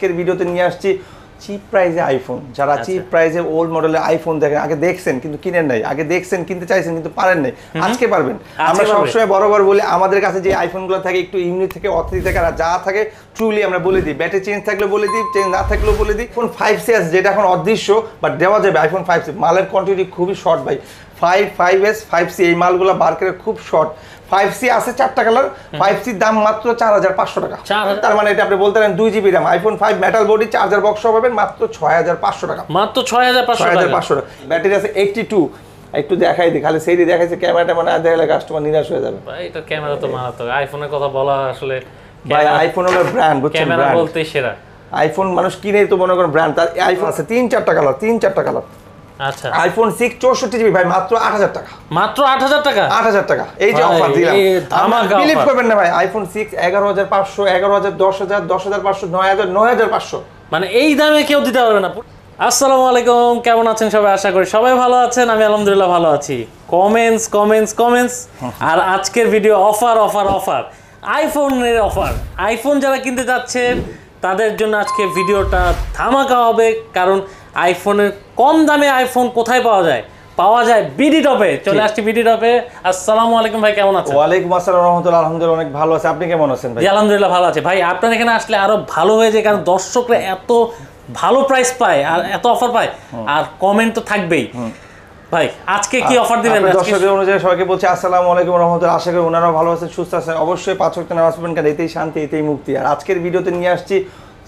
আজকের ভিডিওতে নিয়ে আসছি চিপ প্রাইজে আইফোন। যারা চিপ প্রাইজে ওল্ড মডেলের আইফোন দেখেন, আগে দেখছেন কিন্তু কিনেন নাই, আগে দেখছেন কিনতে চাইছেন কিন্তু পারেন নাই, আজকে পারবেন। আমরা সবসময় বরাবর বলি আমাদের কাছে যে আইফোনগুলো থাকে একটু ইউনিক থেকে অথেন্টিক থাকে, আর যা থাকে ট্রুলি আমরা বলে দিই। ব্যাটারি চেঞ্জ থাকলে বলে দিই, চেঞ্জ না থাকলেও বলে দিই। আইফোন 5C আছে যেটা এখন অদৃশ্য, বাট দেওয়া যাবে আইফোন 5C। মালের কোয়ান্টিটি খুবই শর্ট ভাই, 5S 5C এই মালগুলো মার্কেটে খুব শর্ট। 5C আছে 4টা কালার, 5C দাম মাত্র 4500 টাকা। তার মানে এটা আপনি বলতে পারেন 2GB RAM iPhone 5 metal body charger box পাবেন মাত্র 6500 টাকা। মাত্র 6500 টাকা। ব্যাটারি আছে 82। একটু দেখাই দিই, খালি সেইটি দেখাইছে, ক্যামেরাটা মানে দেখালে কাস্টমার নিরাশ হয়ে যাবে। ভাই এটা ক্যামেরা তো মারাত্মক, আইফোনের কথা বলা আসলে ভাই আইফোন হলো ব্র্যান্ড, বুঝছেন? ক্যামেরা বলতেই সেরা। আইফোন মানুষ কিনেই তো মনে করেন ব্র্যান্ড। তার আইফোন আছে 3-4টা কালার, 3-4টা কালার। আচ্ছা, আইফোন 6 64GB ভাই মাত্র 8000 টাকা। মাত্র 8000 টাকা? 8000 টাকা। এই যে অফার দিলাম, ধামাকা বিলিভ অফার। করবেন না ভাই। আইফোন 6 11500, 11000, 10000, 10500, 9000, 9500। মানে এই দামে কেউ দিতে পারবে না। আসসালামু আলাইকুম, কেমন আছেন সবাই? আশা করি সবাই ভালো আছেন। আমি আলহামদুলিল্লাহ ভালো আছি। কমেন্টস। আর আজকের ভিডিও অফার অফার অফার, আইফোনের অফার। আইফোন যারা কিনতে যাচ্ছেন তাদের জন্য আজকে ভিডিওটা ধামাকা হবে, কারণ আইফোনের কম দামে আইফোন কোথায় পাওয়া যায় বিডি টপে। চলে আসছি বিডি টপে। আসসালামু আলাইকুম ভাই, কেমন আছেন? ওয়ালাইকুম আসসালাম রাহমাতুল্লাহ। আলহামদুলিল্লাহ অনেক ভালো আছে। আপনি কেমন আছেন ভাই? আলহামদুলিল্লাহ ভালো আছে ভাই। আপনার এখানে আসলে আরো ভালো হয়ে যায়, কারণ দর্শকরা এত ভালো প্রাইস পায় আর এত অফার পায়, আর কমেন্ট তো থাকবেই। ভাই আজকে কি অফার দিবেন? দর্শকদের অনুযায়ী সবাইকে বলছি আসসালামু আলাইকুম রাহমাতুল্লাহ। আশা করি ওনারাও ভালো আছেন, সুস্থ আছেন। অবশ্যই 5 ওয়াক্ত নামাজ পড়বেন, কারণ এতেই শান্তি, এতেই মুক্তি। আর আজকের ভিডিওতে নিয়ে আসছি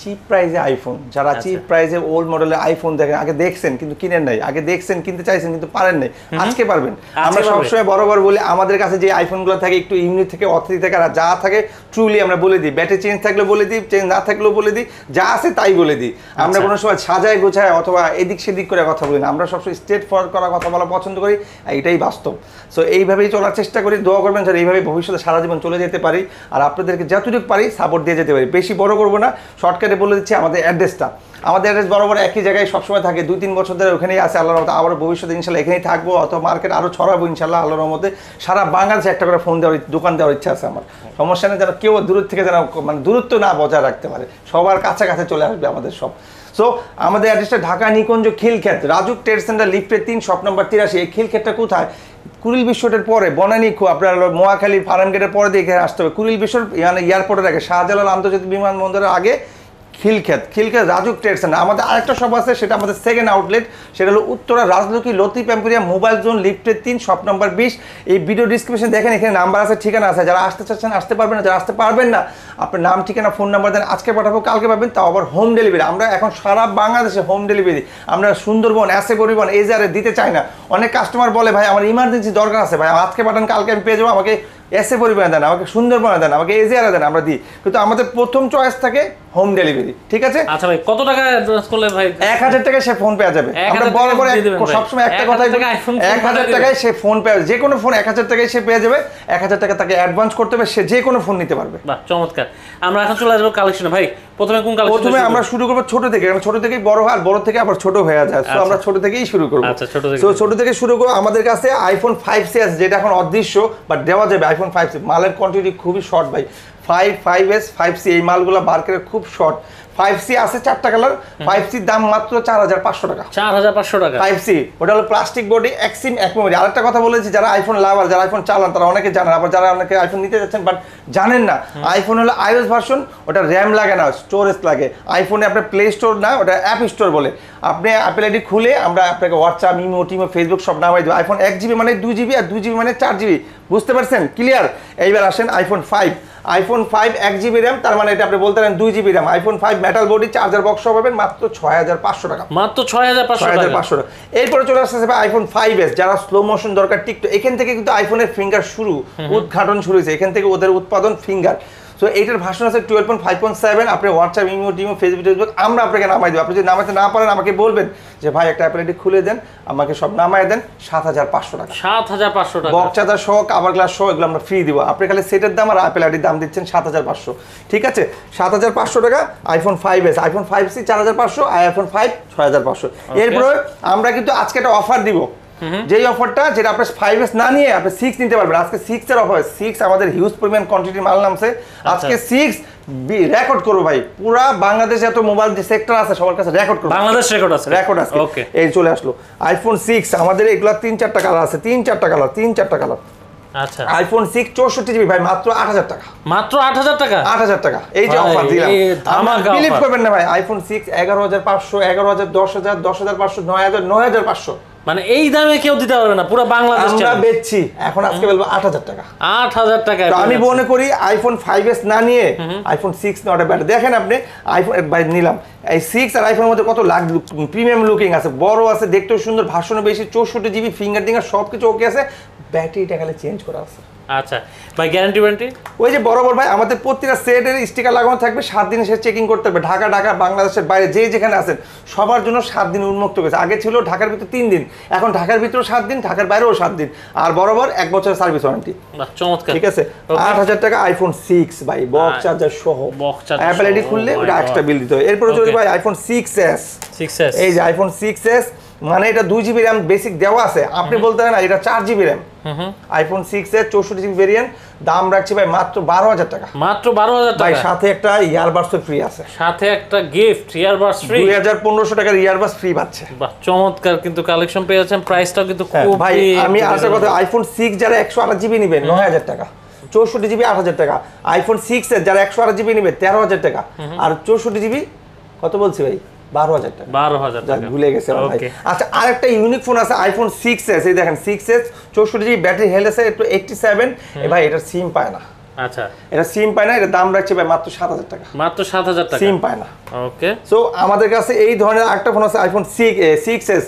চিপ প্রাইজে আইফোন। যারা চিপ প্রাইজে ওল্ড মডেলের আইফোন দেখেন, আগে দেখছেন কিন্তু কিনেন নাই, আগে দেখছেন কিনতে চাইছেন কিন্তু পারেন নাই, আজকে পারবেন। আমরা সবসময় বরাবর বলি আমাদের কাছে যে আইফোনগুলো থাকে একটু ইউনিক থেকে অথেন্টিক থাকে, আর যা থাকে ট্রুলি আমরা বলে দিই। ব্যাটারি চেঞ্জ থাকলে বলে দিই, চেঞ্জ না থাকলেও বলে দিই, যা আছে তাই বলে দিই। আমরা কোনো সময় সাজায় গোছায় অথবা এদিক সেদিক করে কথা বলি না। আমরা সবসময় স্ট্রেট ফরওয়ার্ড করা কথা বলা পছন্দ করি, এটাই বাস্তব। সো এইভাবেই চলার চেষ্টা করি। দোয়া করবেন যাতে এইভাবে ভবিষ্যতে সারা জীবন চলে যেতে পারি, আর আপনাদেরকে যতটুকু পারি সাপোর্ট দিয়ে যেতে পারি। বেশি বড় করবো না, শর্টকাটে বলে দিচ্ছি আমাদের অ্যাড্রেসটা। আমাদের অ্যাড্রেস বরাবর একই জায়গায় সবসময় থাকে, 2-3 বছর ধরে ওখানেই আছে আল্লাহর রহমতে। আবার ভবিষ্যতে ইনশাল্লাহ এখানেই থাকবো, অথবা মার্কেট আরও ছড়াবো ইনশাল্লাহ আল্লাহর রহমতে। সারা বাংলাদেশে একটা করে ফোন দেওয়ার দোকান দেওয়ার ইচ্ছা আছে আমার। সমস্যা নেই, যেন কেউ দূর থেকে যেন মানে দূরত্ব না বজায় রাখতে পারে, সবার কাছাকাছি চলে আসবে আমাদের সব। সো আমাদের অ্যাড্রেসটা ঢাকা নিকুঞ্জ খিলক্ষেত, রাজুক ট্রেড সেন্টার লিফটের 3 শপ নম্বর 83। এই খিলক্ষেতটা কোথায়? কুড়িল বিশ্বটের পরে বনানী, আপনার মোয়াখালী ফার্ম গেটের পরে দিয়ে এখানে আসতে হবে। কুড়িল বিশ্বর মানে এয়ারপোর্টের আগে, শাহজালাল আন্তর্জাতিক বিমানবন্দরের আগে খিলক্ষেত রাজুক ট্রেড সেন্টার। আমাদের আরেকটা শপ আছে, সেটা আমাদের সেকেন্ড আউটলেট, সেটা হলো Uttara Rajlakshmi Latif emporium mobile zone লিফটের 3 শপ নম্বর 20। এই ভিডিও ডিসক্রিপশন দেখেন, এখানে নাম্বার আছে, ঠিকানা আছে। যারা আসতে চাচ্ছেন আসতে পারবেন না, যারা আসতে পারবেন না আপনার নাম ঠিকানা ফোন নাম্বার দেন, আজকে পাঠাবো কালকে পাবেন, তাও আবার হোম ডেলিভারি। আমরা এখন সারা বাংলাদেশে হোম ডেলিভারি আমরা সুন্দরবন এসে পরিবহন এই জারে দিতে চাই না। অনেক কাস্টমার বলে ভাই আমার ইমার্জেন্সি দরকার আছে, ভাই আজকে পাঠান কালকে আমি পেয়ে যাবো, আমাকে এসে পরিবহনে দেন, আমাকে সুন্দরবনে দেন, আমাকে এজিআরে দেন, আমরা দিই। কিন্তু আমাদের প্রথম চয়েস থাকে হোম ডেলিভারি, ঠিক আছে? আচ্ছা ভাই, কত টাকা অ্যাডভান্স করলে ভাই? 1000 টাকায় সে ফোন পেয়ে যাবে। আমরা বরাবর সবসময় একটা কথাই বলি, 1000 টাকায় সে ফোন পেয়ে যাবে। যে কোনো ফোন 1000 টাকায় সে পেয়ে যাবে। 1000 টাকা তাকে অ্যাডভান্স করতে হবে, সে যে কোনো ফোন নিতে পারবে। বাহ, চমৎকার। আমরা এখন চলে আসবো কালেকশনে। ভাই প্রথমে কোন কালেকশন? প্রথমে আমরা শুরু করব ছোট থেকে, ছোট থেকেই বড় হয়, আর বড় থেকে আবার ছোট হয়ে যায়। সো আমরা ছোট থেকেই শুরু করব। আচ্ছা, ছোট থেকে শুরু করব। আমাদের কাছে আইফোন 5C আছে যেটা এখন অদৃশ্য, বাট দেওয়া যাবে আইফোন 5C। মালের কোয়ান্টিটি খুবই শর্ট ভাই, 5S 5C এই মালগুলো মার্কেটে খুব শর্ট। 5C আছে 4টা কালার, 5C দাম মাত্র 4500 টাকা। 4500 টাকা 5C, ওটা হলো প্লাস্টিক বডি, এক সিম এক মেমোরি। আরেকটা কথা বলেছি, যারা আইফোন লাভার, যারা আইফোন চালান তারা অনেকে জানেন, আবার যারা অনেকে আইফোন নিতে যাচ্ছেন বাট জানেন না, আইফোন হলো iOS ভার্সন, ওটা র্যাম লাগে না, স্টোরেজ লাগে। আইফোনে আপনার প্লে স্টোর না, ওটা অ্যাপ স্টোর বলে। আপনি অ্যাপেল আইডি খুলে আমরা আপনাকে হোয়াটসঅ্যাপ, ইমো, টিমো, ফেসবুক সব নামাই দেবো। আইফোন 1GB মানে 2GB, আর 2GB মানে 4GB। বুঝতে পারছেন? ক্লিয়ার? এইবার আসেন আইফোন 5। আইফোন 5 1GB র্যাম, তার মানে এটা আপনি বলতে পারেন 2GB RAM. IPhone 5 metal body charger box পাবেন মাত্র 6500 টাকা। মাত্র 6500 টাকা। এরপরে চলে আসছে আইফোন 5S, যারা স্লো মোশন দরকার টিকটক, এখান থেকে কিন্তু আইফোনের ফিঙ্গার শুরু, উদ্ঘাটন শুরু হয়েছে, এখান থেকে ওদের উৎপাদন ফিঙ্গার। সো এইটার ভার্সন আছে 12.5.7। আপনি হোয়াটসঅ্যাপ, ইমো, টিমো, ফেসবুক আমরা আপনাকে নামাই দেবো। আপনি যদি নামাতে না পারেন আমাকে বলবেন যে ভাই একটা অ্যাপেল আইডি খুলে দেন, আমাকে সব নামাই দেন। 7500 টাকা। 7500 টাকা। বক্স চার্জার সহ, কাভার গ্লাস সহ এগুলো আমরা ফ্রি দিব। আপনি খালি সেটের দাম আর অ্যাপেল আইডির দাম দিচ্ছেন 7500। ঠিক আছে? 7500 টাকা iPhone 5S। IPhone 5C 4500, iPhone 5 6500। এরপরে আমরা কিন্তু আজকে একটা অফার দিব, যেই অফারটা যেটা আপনার 5S না নিয়ে আপনি 6 নিতে পারবেন। আজকে 6 এর অফার। 6 আমাদের হিউজ পরিমাণ কোয়ান্টিটি মাল নামছে। আজকে 6 রেকর্ড করবো ভাই, পুরা বাংলাদেশে এত মোবাইল যে সেক্টর আছে সবার কাছে রেকর্ড করবো, বাংলাদেশ রেকর্ড আছে, রেকর্ড আছে। ওকে, এই চলে আসলো আইফোন 6, আমাদের এগুলা 3-4টা কালার আছে, 3-4টা কালার। আচ্ছা, আইফোন 6 64GB ভাই মাত্র 8000 টাকা, মাত্র 8000 টাকা, 8000 টাকা। এই যে ভাই, অফার দিলাম, এই ধামাকা বিলিভ offer। করবেন না ভাই, আইফোন 6 11500, 11000, 10000, 10500, 9000, 9500 মানে এই দামে কেউ দিতে পারবে না পুরো বাংলাদেশ। আমরা বেচছি এখন, আজকে বলবো 8000 টাকা। 8000 টাকা। তো আমি মনে করি আইফোন 5s না নিয়ে আইফোন 6 নেওয়াটা বেটার। দেখেন আপনি আইফোন ভাই নিলাম, এই 6 আর আইফোনের মধ্যে কত লাখ প্রিমিয়াম লুকিং আছে, বড় আছে, দেখতেও সুন্দর, ভার্সনও বেশি, 64GB ফিঙ্গার সবকিছু ওকে আছে, ব্যাটারিটা খালি চেঞ্জ করা আছে। আচ্ছা ভাই, গ্যারান্টি ওয়ারেন্টি? ওই যে বরাবর ভাই আমাদের প্রতিটা সেটের স্টিকার লাগানো থাকবে, 7 দিনে সে চেকিং করতে হবে। ঢাকা বাংলাদেশের বাইরে যে যেখানে আছেন সবার জন্য 7 দিন উন্মুক্ত করেছে। আগে ছিল ঢাকার ভিতরে 3 দিন, এখন ঢাকার ভিতরেও 7 দিন, ঢাকার বাইরেও 7 দিন, আর বরাবর 1 বছরের সার্ভিস ওয়ারেন্টি। চমৎকার, ঠিক আছে। 8000 টাকা আইফোন 6 ভাই, বক্স চার্জার সহ, বক্স চার্জার অ্যাপল আইডি খুললে ওটা এক্সট্রা বিল দিতে হবে। এরপরে চলে ভাই আইফোন 6s। এই যে আইফোন 6s, মানে এটা 2GB র্যাম বেসিক দেওয়া আছে, আপনি বলতে পারেন না এটা 4GB RAM. IPhone 6s 64GB variant, দাম রাখছি ভাই মাত্র 12000 টাকা। মাত্র 12000 টাকা ভাই, সাথে একটা ইয়ারবাডস ফ্রি আছে, সাথে একটা গিফট ইয়ারবাডস ফ্রি, 2500 টাকার ইয়ারবাডস ফ্রি পাচ্ছে। বাহ, চমৎকার কিন্তু কালেকশন পেয়ে যাচ্ছেন, প্রাইসটাও কিন্তু খুব ভাই আমি আরেকটা কথা, আইফোন 6 যারা 128GB নেবে 9000 টাকা, 64GB 8000 টাকা। আইফোন 6 এর যারা 128GB নেবে 13000 টাকা, আর 64GB কত বলছি ভাই, 12000 টাকা। 12000 টাকা ভুলে গেছে ভাই। আচ্ছা, আরেকটা ইউনিক ফোন আছে আইফোন 6s, এই দেখেন 6s 64GB ব্যাটারি হেলথ আছে একটু 87। ভাই এটা সিম পায় না। আচ্ছা, এটা সিম পায় না, এটা দাম রাখছে ভাই মাত্র 7000 টাকা, মাত্র 7000 টাকা, সিম পায় না। ওকে, সো আমাদের কাছে এই ধরনের আরেকটা ফোন আছে আইফোন 6s।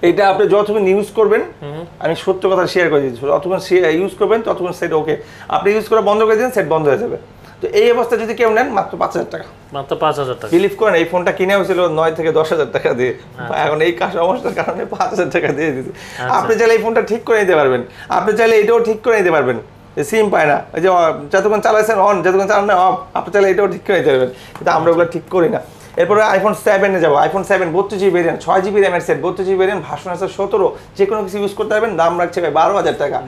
এটা আপনি যতক্ষণ ইউজ করবেন, আমি সত্য কথা শেয়ার করে দিচ্ছি, যতক্ষণ ইউজ করবেন ততক্ষণ সেট ওকে, আপনি ইউজ করা বন্ধ করে দিন সেট বন্ধ হয়ে যাবে। তো এই অবস্থা যদি কেউ নেন মাত্র 5000 টাকা, মাত্র 5000 টাকা। বিলিভ করেন এই ফোনটা কিনে হয়েছিল 9 থেকে 10000 টাকা দিয়ে, এখন এই সমস্যার কারণে 5000 টাকা দিয়ে দিচ্ছি। আপনি চাইলে এই ফোনটা ঠিক করে নিতে পারবেন, আপনি চাইলে এটাও ঠিক করে নিতে পারবেন, সিম পায় না, ওই যে যতক্ষণ চালাইছেন অন, যতক্ষণ চালান না অফ, আপনি চাইলে এটাও ঠিক করে নিতে পারবেন, কিন্তু আমরা ওগুলো ঠিক করি না। এরপরে আইফোন 7 এ যাবো, আইফোন 7 32GB ভেরিয়েন্ট, 6GB র্যামের সেট, 32GB ভেরিয়েন্ট, ভার্সন আছে 17, যে কোনো কিছু ইউজ করতে পারবেন, দাম রাখছে ভাই 12000 টাকা।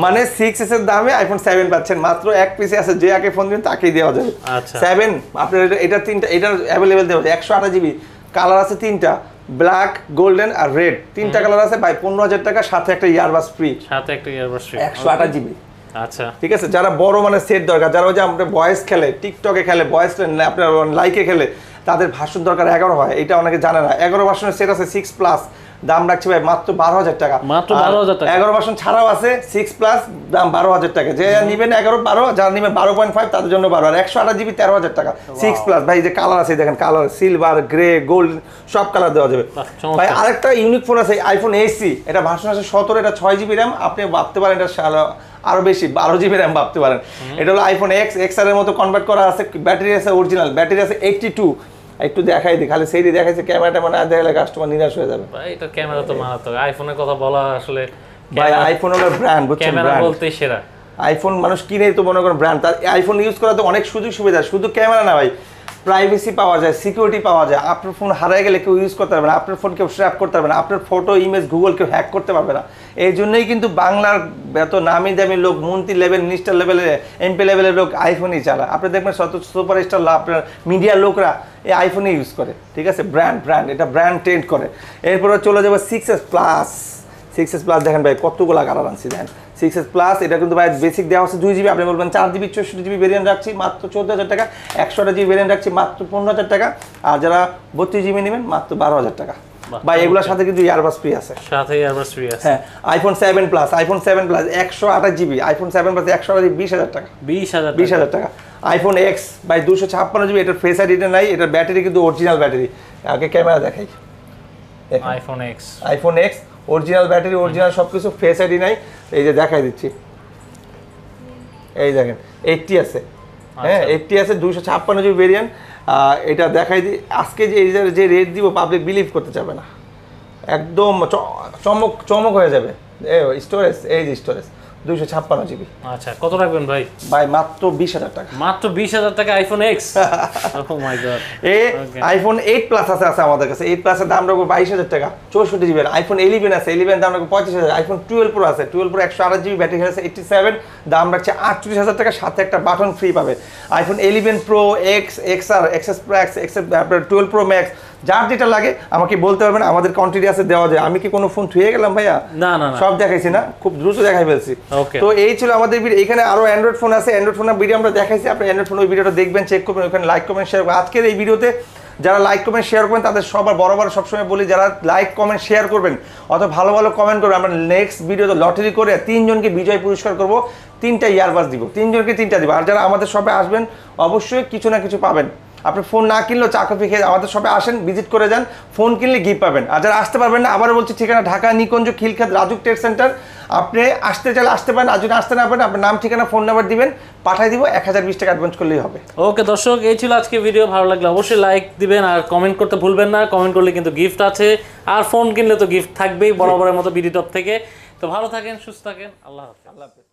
মানে 6s এর দামে আইফোন 7 পাচ্ছেন, মাত্র এক পিসে আছে, যে আগে ফোন দিবেন তাকেই দেওয়া যাবে। 7 আপনার এটা 3টা, এটার অ্যাভেলেবেল দেওয়া যায়, 128GB কালার আছে 3টা, ব্ল্যাক, গোল্ডেন আর রেড, 3টা কালার আছে ভাই 15000 টাকা, সাথে একটা ইয়ারবাডস ফ্রি, সাথে একটা ইয়ারবাডস ফ্রি, 128GB। আচ্ছা, ঠিক আছে। যারা বড় মানে সেট দরকার, যারা ওই যে আমরা ভয়েস খেলে, টিকটকে খেলে, ভয়েস আপনার লাইকে খেলে, তাদের ভার্সন দরকার 11 হয়, এটা অনেকে জানে না। 11 ভার্সনের সেট আছে 6+, দাম রাখছে ভাই মাত্র 12000 টাকা, মাত্র 12000 টাকা। 11 ভার্সন ছাড়াও আছে 6+, দাম 12000 টাকা। যে নেবেন 11, 12, যারা নেবেন 12.5 তাদের জন্য 12, আর 128GB 13000 টাকা 6+। ভাই যে কালার আছে দেখেন, কালার সিলভার, গ্রে, গোল্ড সব কালার দেওয়া যাবে। ভাই আরেকটা ইউনিক ফোন আছে আইফোন এসি, এটা ভার্সন আছে 17, এটা 6GB র্যাম, আপনি ভাবতে পারেন এটা আরো বেশি 12GB র্যাম ভাবতে পারেন। এটা হলো আইফোন XR এর মতো কনভার্ট করা আছে, ব্যাটারি আছে অরিজিনাল, ব্যাটারি আছে 82। একটু দেখাই দিই, খালি সেইটি দেখাইছে, ক্যামেরাটা মানে দেখলে কাস্টমার নিরাশ হয়ে যাবে। ভাই এটা ক্যামেরা তো মারাত্মক, আইফোনের কথা বলা আসলে, ভাই আইফোন হলো ব্র্যান্ড, বুঝছেন, ক্যামেরা বলতেই সেরা। আইফোন মানুষ কিনে তো মনে করেন ব্র্যান্ড, তার আইফোন ইউজ করা তো অনেক সুযোগ সুবিধা, শুধু ক্যামেরা না ভাই, প্রাইভেসি পাওয়া যায়, সিকিউরিটি পাওয়া যায়, আপনার ফোন হারিয়ে গেলে কেউ ইউজ করতে পারবে না, আপনার ফোন কেউ স্র্যাপ করতে পারবে না, আপনার ফটো, ইমেজ, গুগল কেউ হ্যাক করতে পারবে না। এই জন্যই কিন্তু বাংলার এত নামি দামি লোক, মন্ত্রী লেভেল, মিনিস্টার লেভেলের, এমপি লেভেলের লোক আইফোনই চালায়। আপনি দেখবেন সুপারস্টার আপনার মিডিয়ার লোকরা এই আইফোনই ইউজ করে। ঠিক আছে, ব্র্যান্ড এটা ব্র্যান্ড ট্রেন্ড করে। এরপরে চলে যাবো 6s প্লাস। 6s প্লাস দেখেন ভাই কতগুলো কালার আনছি, দেখেন 6s প্লাস, এটা কিন্তু ভাই বেসিক দেওয়া হচ্ছে 2GB, আপনি বলবেন 4GB 64GB ভেরিয়েন্ট রাখছি মাত্র 14000 টাকা, 128GB ভেরিয়েন্ট রাখছি মাত্র 15000 টাকা, আর যারা 32GB নেবেন মাত্র 12000 টাকা। ভাই এগুলোর সাথে কিন্তু ইয়ারবাডস ফ্রি আছে, সাথে ইয়ারবাডস ফ্রি আছে। হ্যাঁ, iPhone 7 plus, iPhone 7 plus 128GB, iPhone 7 plus 128GB 20000 টাকা, 20000 টাকা। আইফোন X ভাই 256GB, এটার ফেস আইডিটা নাই, এটার ব্যাটারি কিন্তু অরিজিনাল ব্যাটারি, আগে ক্যামেরা দেখাই, iPhone X original battery, original সবকিছু, ফেস আইডি নাই, এই যে দেখাই দিচ্ছি, এই দেখেন 80 আছে, হ্যাঁ 80 আছে, 256GB ভেরিয়েন্ট। এটা দেখাই দিই, আজকে যে রেট দিব পাবলিক বিলিভ করতে চাবে না, একদম চমক হয়ে যাবে। স্টোরেজ, এই যে স্টোরেজ 256 জিবি। আচ্ছা কত রাখবেন ভাই? ভাই মাত্র 20,000 টাকা। মাত্র 20,000 টাকা আইফোন এক্স। ও মাই গড। আইফোন 8 প্লাস আছে আমাদের কাছে। 8 প্লাসের দাম রাখবো 22,000 টাকা, 64 জিবি। আইফোন 11 আছে, 11 দাম রাখবো 35,000। আইফোন 12 প্রো আছে, 12 প্রো 128 জিবি, ব্যাটারি আছে 87, দাম রাখছে 48,000 টাকা, সাথে একটা বাটন ফ্রি পাবে। IPhone 11 pro x, XR, XS pro x, XS 12 pro max, যার যেটা লাগে আমাকে বলতে পারবেন, আমাদের কোয়ান্টিটি আছে, দেওয়া যায়। আমি কি কোনো ফোন থুয়ে গেলাম ভাইয়া? না না, সব দেখাইছি না, খুব দ্রুত দেখাই ফেলছি। তো এই ছিল আমাদের ভিডিও। এখানে আরো অ্যান্ড্রয়েড ফোন আছে, অ্যান্ড্রয়েড ফোনের ভিডিও আমরা দেখাইছি। আপনি অ্যান্ড্রয়েড ফোন ওই ভিডিওটা দেখবেন, চেক করবেন, ওখানে লাইক কমেন্ট শেয়ার করবেন। আজকের এই ভিডিওতে যারা লাইক কমেন্ট শেয়ার করবেন তাদের সবার বরাবর সবসময় বলি, যারা লাইক কমেন্ট শেয়ার করবেন অত ভালো ভালো কমেন্ট করবেন, আমরা নেক্সট ভিডিওতে লটারি করে 3 জনকে বিজয় পুরস্কার করব, 3টা ইয়ারবাস দিব, 3 জনকে 3টা দিব। আর যারা আমাদের শপে আসবেন অবশ্যই কিছু না কিছু পাবেন। আপনি ফোন না কিনলেও চা কফি খেয়ে আমাদের শপে আসেন, ভিজিট করে যান, ফোন কিনলে গিফট পাবেন। আর যারা আসতে পারবেন না, আবারও বলছি ঠিকানা ঢাকা নিকুঞ্জ খিলক্ষেত রাজুক ট্রেড সেন্টার। আপনি আসতে চাইলে আসতে পারেন, আর যদি আসতে না পারেন আপনার নাম ঠিকানা ফোন নাম্বার দিবেন, পাঠিয়ে দিব, 1020 টাকা অ্যাডভান্স করলেই হবে। ওকে দর্শক, এই ছিল আজকে ভিডিও। ভালো লাগলে অবশ্যই লাইক দিবেন আর কমেন্ট করতে ভুলবেন না। কমেন্ট করলে কিন্তু গিফট আছে, আর ফোন কিনলে তো গিফট থাকবেই বরাবরের মতো বিডি টপ থেকে। তো ভালো থাকেন, সুস্থ থাকেন, আল্লাহ হাফেজ।